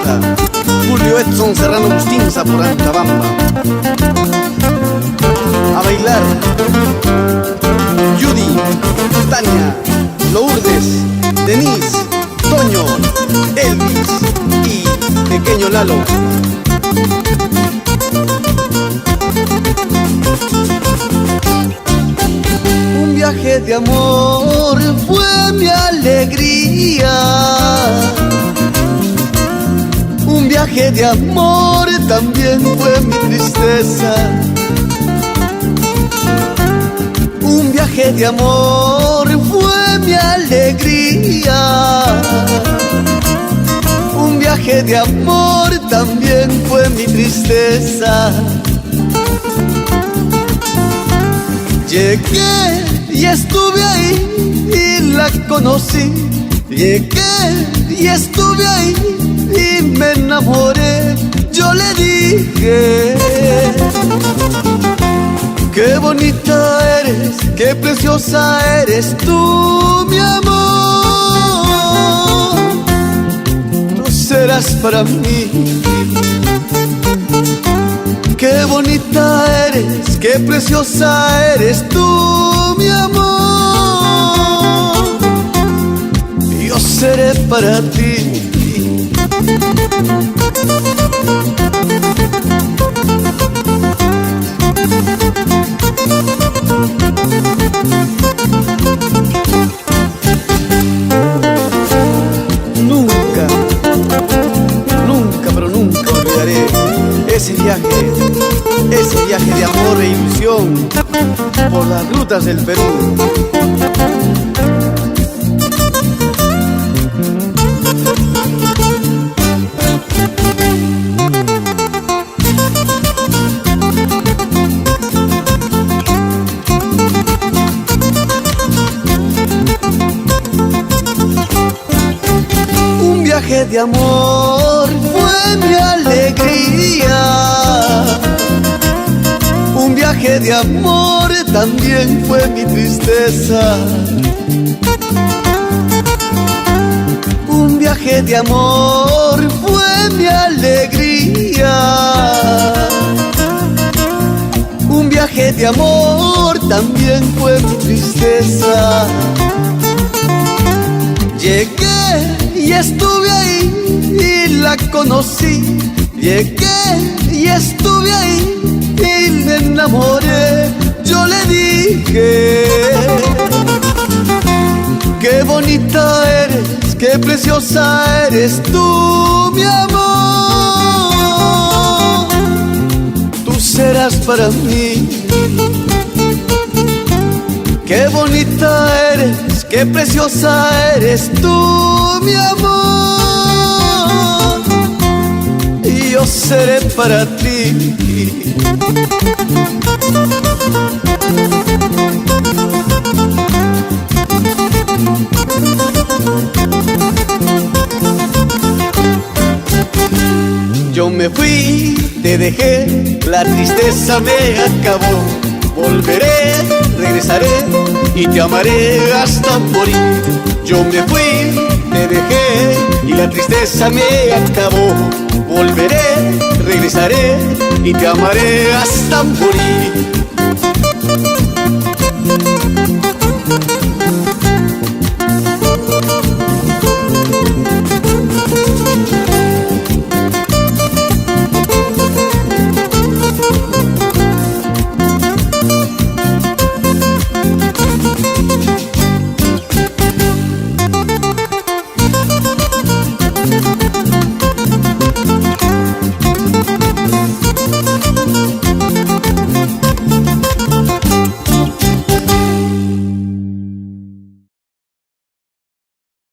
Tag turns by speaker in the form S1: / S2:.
S1: Marta, Julio Edson Serrano Agustín Zaporantabamba. A bailar Judy, Tania, Lourdes, Denise, Toño, Elvis y Pequeño Lalo. Un viaje de amor fue mi alegría. Un viaje de amor también fue mi tristeza. Un viaje de amor fue mi alegría. Un viaje de amor también fue mi tristeza. Llegué y estuve ahí y la conocí. Llegué y estuve ahí y me enamoré. Yo le dije: qué bonita eres, qué preciosa eres tú, mi amor. Tú serás para mí. Qué bonita eres, qué preciosa eres tú, mi amor. Yo seré para ti. Nunca, nunca, pero nunca olvidaré ese viaje de amor e ilusión por las rutas del Perú. Un viaje de amor fue mi alegría. Un viaje de amor también fue mi tristeza. Un viaje de amor fue mi alegría. Un viaje de amor también fue mi tristeza. Llegué y estuve ahí y la conocí. Llegué y estuve ahí y me enamoré. Yo le dije: qué bonita eres, qué preciosa eres tú, mi amor. Tú serás para mí. Qué bonita eres, qué preciosa eres tú, mi amor. Y yo seré para ti. Yo me fui, te dejé, la tristeza me acabó. Volveré, regresaré y te amaré hasta morir. Yo me fui, te dejé y la tristeza me acabó. Volveré, regresaré y te amaré hasta morir.